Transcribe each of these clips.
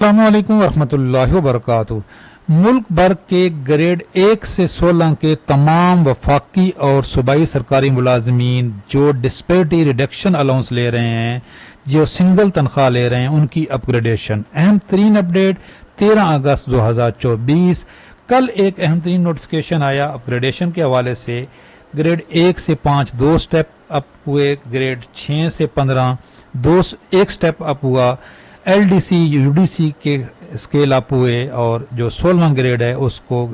अस्सलामुअलैकुम वरहमतुल्लाहि वबरकातुहू। मुल्क भर के ग्रेड 1 से 16 के तमाम वफाकी और सूबाई सरकारी मुलाजमीन जो डिस्पेरिटी रिडक्शन अलाउंस ले रहे हैं, जो सिंगल तनख्वाह ले रहे हैं, उनकी अपग्रेडेशन। अहम तरीन अपडेट 13 अगस्त 2024। कल एक अहम तरीन नोटिफिकेशन आया अपग्रेडेशन के हवाले से। ग्रेड 1 से 5 2 स्टेप अप हुए, ग्रेड 6 से 15 1 स्टेप अप हुआ, एलडीसी यूडीसी के स्केल अप हुए, और जो 16वां ग्रेड है उसको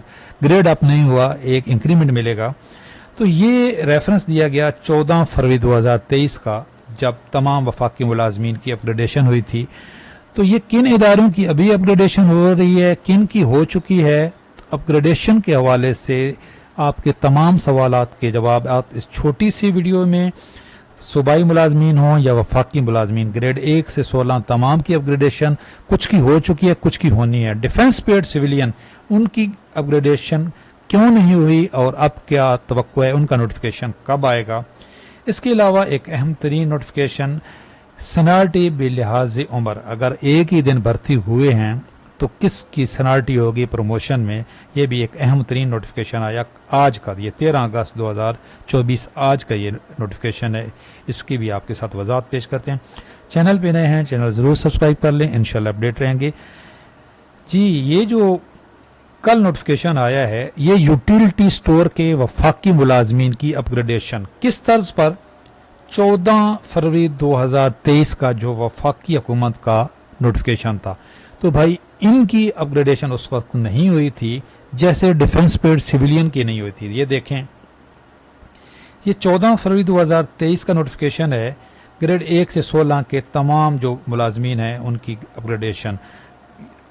ग्रेड अप नहीं हुआ, एक इंक्रीमेंट मिलेगा। तो ये रेफरेंस दिया गया 14 फरवरी 2023 का, जब तमाम वफाकी मुलाजमीन की अपग्रेडेशन हुई थी। तो ये किन इदारों की अभी अपग्रेडेशन हो रही है, किन की हो चुकी है, अपग्रेडेशन के हवाले से आपके तमाम सवालात के जवाब आप इस छोटी सी वीडियो में, सूबाई मुलाजमीन हों या वफाकी मुलाजमीन, ग्रेड 1 से 16 तमाम की अपग्रेडेशन, कुछ की हो चुकी है, कुछ की होनी है। डिफेंस पेड सिविलियन, उनकी अपग्रेडेशन क्यों नहीं हुई और अब क्या तवक्को है, उनका नोटिफिकेशन कब आएगा। इसके अलावा एक अहम तरीन नोटिफिकेशन सनार्टी बिलिहाज उम्र, अगर एक ही दिन भर्ती हुए हैं तो किसकी सनार्टी होगी प्रमोशन में, ये भी एक अहम तरीन नोटिफिकेशन आया आज का। ये 13 अगस्त 2024 आज का ये नोटिफिकेशन है। इसकी भी आपके साथ वजाहत पेश करते हैं। चैनल पे नए हैं, चैनल ज़रूर सब्सक्राइब कर लें, इंशाल्लाह अपडेट रहेंगे। जी, ये जो कल नोटिफिकेशन आया है, ये यूटिलिटी स्टोर के वफाकी मुलाजमीन की अपग्रेडेशन किस तर्ज पर 14 फरवरी 2023 का जो वफाकी हुकूमत का नोटिफिकेशन था, तो भाई इनकी अपग्रेडेशन उस वक्त नहीं हुई थी जैसे डिफेंस पेड सिविलियन की नहीं हुई थी। ये देखें, ये 14 फरवरी 2023 का नोटिफिकेशन है। ग्रेड 1 से 16 के तमाम जो मुलाजमीन हैं उनकी अपग्रेडेशन,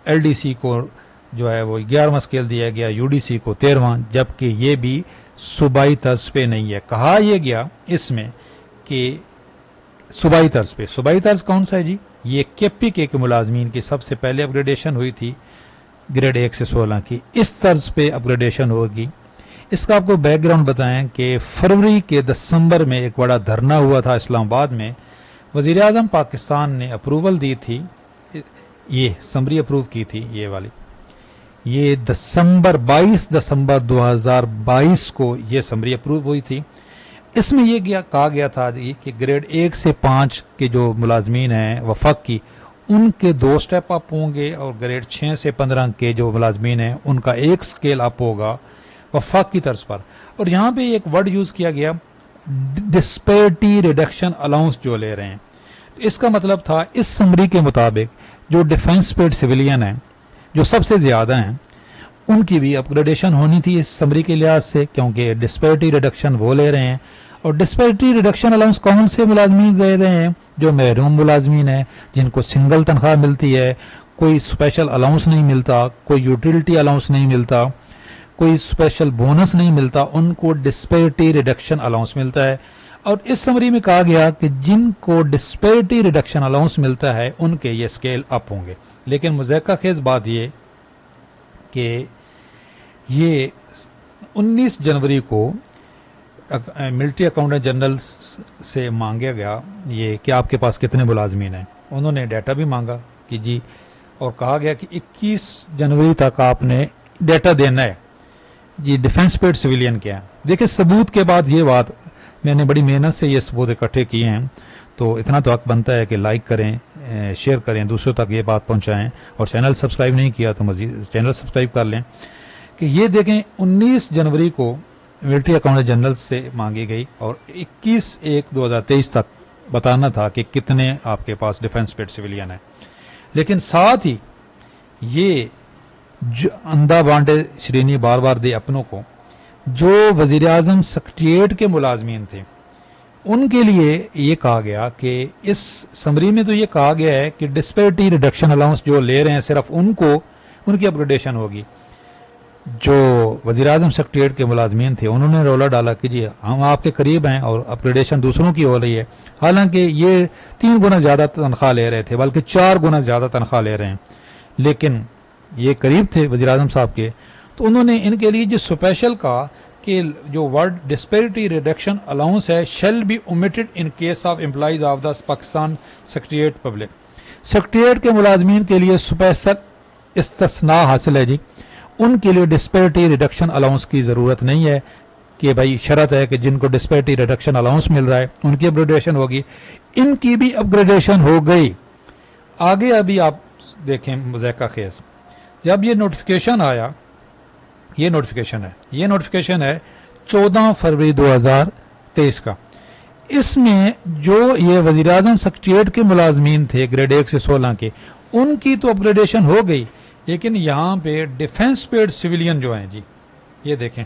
एलडीसी को जो है वो 11वां स्केल दिया गया, यूडीसी को 13वां, जबकि ये भी सूबाई तर्ज पे नहीं है। कहा यह गया इसमें कि सूबाई तर्ज पे, सूबाई तर्ज कौन सा है जी, ये केपीके के मुलाजमीन की सबसे पहले अपग्रेडेशन हुई थी ग्रेड 1 से 16 की, इस तर्ज पे अपग्रेडेशन होगी। इसका आपको बैकग्राउंड बताएं कि फरवरी के दिसंबर में एक बड़ा धरना हुआ था इस्लामाबाद में। वज़ीर आज़म पाकिस्तान ने अप्रूवल दी थी, ये समरी अप्रूव की थी, ये वाली, ये 22 दिसंबर 2022 को ये समरी अप्रूव हुई थी। इसमें यह कहा गया था कि ग्रेड 1 से 5 के जो मुलाजमीन हैं वफाकी, उनके 2 स्टेप अप होंगे, और ग्रेड 6 से 15 के जो मुलाजमीन हैं उनका 1 स्केल अप होगा वफाकी तर्ज पर। और यहाँ पे एक वर्ड यूज किया गया, डिस्पेरिटी रिडक्शन अलाउंस जो ले रहे हैं। तो इसका मतलब था इस समरी के मुताबिक जो डिफेंस पेड सिविलियन हैं, जो सबसे ज्यादा हैं, उनकी भी अपग्रेडेशन होनी थी इस समरी के लिहाज से, क्योंकि डिस्पेरिटी रिडक्शन वो ले रहे हैं। और डिस्पेरिटी रिडक्शन अलाउंस कौन से मुलाजमीन दे रहे हैं, जो महरूम मुलाजमीन हैं, जिनको सिंगल तनख्वाह मिलती है, कोई स्पेशल अलाउंस नहीं मिलता, कोई यूटिलिटी अलाउंस नहीं मिलता, कोई स्पेशल बोनस नहीं मिलता, उनको डिस्पेरिटी रिडक्शन अलाउंस मिलता है। और इस समरी में कहा गया कि जिनको डिस्पेरिटी रिडक्शन अलाउंस मिलता है उनके ये स्केल अप होंगे। लेकिन मुज़क्का खेज बात ये कि ये 19 जनवरी को मिलिट्री अकाउंटेंट जनरल से मांगा गया ये कि आपके पास कितने मुलाजमीन हैं। उन्होंने डाटा भी मांगा कि जी, और कहा गया कि 21 जनवरी तक आपने डाटा देना है जी डिफेंस पेड सिविलियन क्या है। देखिए, सबूत के बाद ये बात, मैंने बड़ी मेहनत से ये सबूत इकट्ठे किए हैं, तो इतना तो हक बनता है कि लाइक करें, शेयर करें, दूसरों तक ये बात पहुंचाएं, और चैनल सब्सक्राइब नहीं किया तो मजीद चैनल सब्सक्राइब कर लें। कि ये देखें, 19 जनवरी को मिलिट्री अकाउंटेंट जनरल से मांगी गई और 21/1/2023 तक बताना था कि कितने आपके पास डिफेंस पेड सिविलियन है। लेकिन साथ ही ये जो अंधा बांटे श्रेणी बार बार दे अपनों को, जो वजीर आजम सेक्रेटेरिएट के मुलाजमीन थे, उनके लिए ये कहा गया कि इस समरी में तो ये कहा गया है कि डिस्पेरिटी रिडक्शन अलाउंस जो ले रहे हैं सिर्फ उनको, उनकी अपग्रेडेशन होगी। जो वज़ीर आज़म सेक्रेटेरिएट के मुलाजमीन थे उन्होंने रोला डाला कि जी हम आपके करीब हैं और अपग्रेडेशन दूसरों की हो रही है। हालांकि ये 3 गुना ज़्यादा तनख्वाह ले रहे थे, बल्कि 4 गुना ज़्यादा तनख्वाह ले रहे हैं, लेकिन ये करीब थे वज़ीर आज़म साहब के। तो उन्होंने इनके लिए जो स्पेशल कहा कि जो वर्ड डिस्पेरिटी रिडक्शन अलाउंस है shall be omitted in case of employees of the Pakistan secretariat public. Secretariat के मुलाजमीन के लिए स्पेशल इस्तिस्ना हासिल है जी, उनके लिए डिस्पैरिटी रिडक्शन अलाउंस की ज़रूरत नहीं है कि भाई शर्त है कि जिनको डिस्पैरिटी रिडक्शन अलाउंस मिल रहा है उनकी अपग्रेडेशन होगी, इनकी भी अपग्रेडेशन हो गई। आगे अभी आप देखें मुज़ायका खेस, जब ये नोटिफिकेशन आया, ये नोटिफिकेशन है 14 फरवरी 2023 का। इसमें जो ये वज़ीर आज़म सेक्रेटेरिएट के मुलाजमीन थे ग्रेड 1 से 16 के, उनकी तो अपग्रेडेशन हो गई, लेकिन यहाँ पे डिफेंस पेड सिविलियन जो हैं जी, ये देखें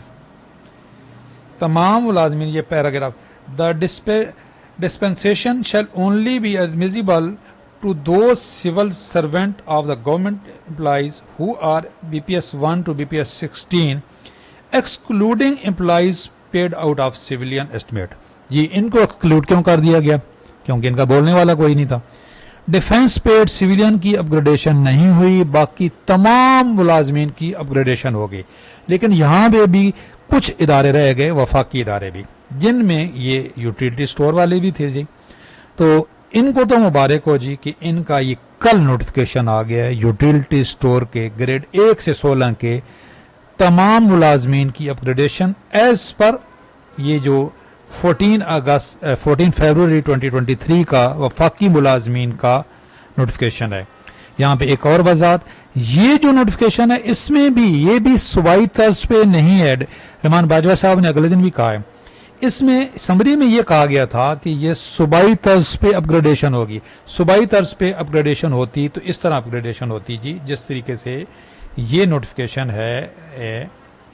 तमाम मुलाजमीन, ये paragraph, the dispensation shall only be admissible to those civil servant of the government employees who are BPS 1 to BPS 16 excluding employees paid out of civilian estimate। जी इनको एक्सक्लूड क्यों कर दिया गया? क्योंकि इनका बोलने वाला कोई नहीं था। डिफेंस पेड सिविलियन की अपग्रेडेशन नहीं हुई, बाकी तमाम मुलाजमीन की अपग्रेडेशन हो गई, लेकिन यहाँ पे भी कुछ इदारे रह गए, वफाकी इदारे भी, जिनमें ये यूटिलिटी स्टोर वाले भी थे जी। तो इनको तो मुबारक हो जी कि इनका ये कल नोटिफिकेशन आ गया है, यूटिलिटी स्टोर के ग्रेड 1 से 16 के तमाम मुलाजमीन की अपग्रेडेशन एज पर ये जो 14 फरवरी 2023 का वफाकी मुलाजमीन का नोटिफिकेशन है। यहाँ पे एक और वजाहत, ये जो नोटिफिकेशन है इसमें भी ये भी सूबाई तर्ज पे नहीं है। रहमान बाजवा साहब ने अगले दिन भी कहा है, इसमें समरी में ये कहा गया था कि ये सूबाई तर्ज पे अपग्रेडेशन होगी। सूबाई तर्ज पे अपग्रेडेशन होती तो इस तरह अपग्रेडेशन होती जी, जिस तरीके से ये नोटिफिकेशन है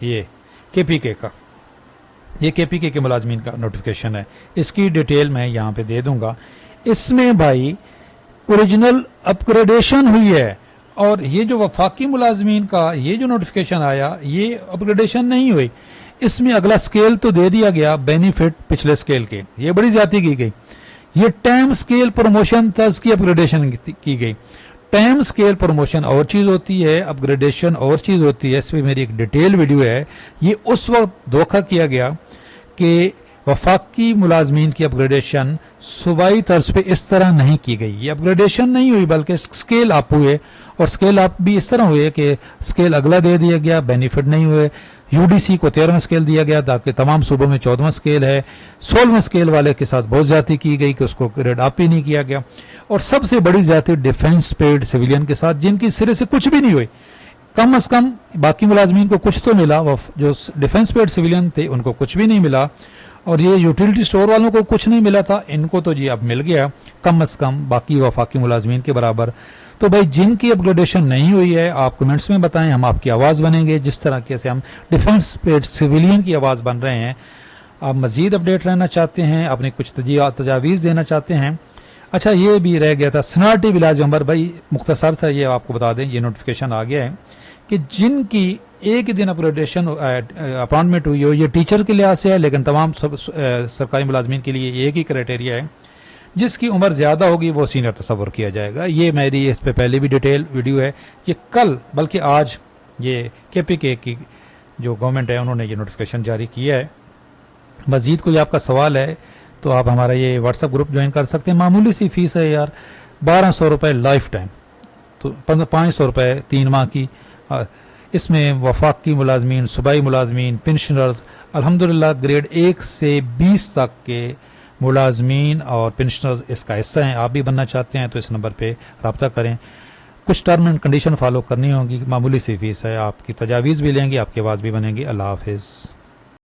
ये केपीके का, ये केपीके के मुलाजमीन का नोटिफिकेशन है। इसकी डिटेल मैं यहाँ पे दे दूंगा। इसमें भाई ओरिजिनल अपग्रेडेशन हुई है, और ये जो वफाकी मुलाजमीन का ये जो नोटिफिकेशन आया ये अपग्रेडेशन नहीं हुई। इसमें अगला स्केल तो दे दिया गया बेनिफिट पिछले स्केल के, ये बड़ी ज्यादती की गई। ये टाइम स्केल प्रमोशन तर्ज की अपग्रेडेशन की गई। टाइम स्केल प्रमोशन और चीज होती है, अपग्रेडेशन और चीज होती है। इस पर मेरी एक डिटेल वीडियो है। ये उस वक्त धोखा किया गया कि वफाकी मुलाजमीन की अपग्रेडेशन सूबाई तर्ज पे इस तरह नहीं की गई। ये अपग्रेडेशन नहीं हुई बल्कि स्केल अप हुए, और स्केल अप भी इस तरह हुए कि स्केल अगला दे दिया गया, बेनिफिट नहीं हुए। यूडीसी को 13वां स्केल दिया गया, ताकि तमाम सूबों में 14वां स्केल है। 16वें स्केल वाले के साथ बहुत ज्यादती की गई कि उसको ग्रेड अप ही नहीं किया गया। और सबसे बड़ी ज्यादती डिफेंस पेड सिविलियन के साथ, जिनकी सिरे से कुछ भी नहीं हुई। कम अज कम बाकी मुलाजमीन को कुछ तो मिला, जो डिफेंस पेड सिविलियन थे उनको कुछ भी नहीं मिला, और ये यूटिलिटी स्टोर वालों को कुछ नहीं मिला था, इनको तो जी अब मिल गया कम अज कम बाकी वफाकी मुलाजमीन के बराबर। तो भाई जिनकी अपग्रेडेशन नहीं हुई है आप कमेंट्स में बताएं, हम आपकी आवाज़ बनेंगे, जिस तरह से हम डिफेंस पेड सिविलियन की आवाज़ बन रहे हैं। आप मजीद अपडेट रहना चाहते हैं, अपनी कुछ तजावीज़ देना चाहते हैं। अच्छा, ये भी रह गया था सनाटी विलाज नंबर, भाई मुख्तसर सा ये आपको बता दें, ये नोटिफिकेशन आ गया है कि जिनकी एक ही दिन अपग्रेडेशन अपॉइंटमेंट हुई हो, ये टीचर के लिहाज से है, लेकिन तमाम सरकारी मुलाजमीन के लिए एक ही क्राइटेरिया है, जिसकी उम्र ज़्यादा होगी वो सीनियर तस्वर किया जाएगा। ये मेरी इस पे पहले भी डिटेल वीडियो है। ये कल बल्कि आज ये केपीके की जो गवर्नमेंट है उन्होंने ये नोटिफिकेशन जारी किया है। मज़ीद कोई आपका सवाल है तो आप हमारा ये व्हाट्सएप ग्रुप ज्वाइन कर सकते हैं। मामूली सी फीस है यार, 1200 रुपये लाइफ टाइम, तो 500 रुपये 3 माह की। इसमें वफाकी मुलाजमीन, सूबाई मुलाजमीन, पेंशनर्स, अल्हम्दुलिल्लाह ग्रेड 1 से 20 तक के मुलाजमीन और पेंशनर्स इसका हिस्सा हैं। आप भी बनना चाहते हैं तो इस नंबर पे रब्ता करें। कुछ टर्म एंड कंडीशन फॉलो करनी होगी, मामूली सी फीस है, आपकी तजावीज़ भी लेंगे, आपकी आवाज़ भी बनेगी। अल्लाह हाफिज़।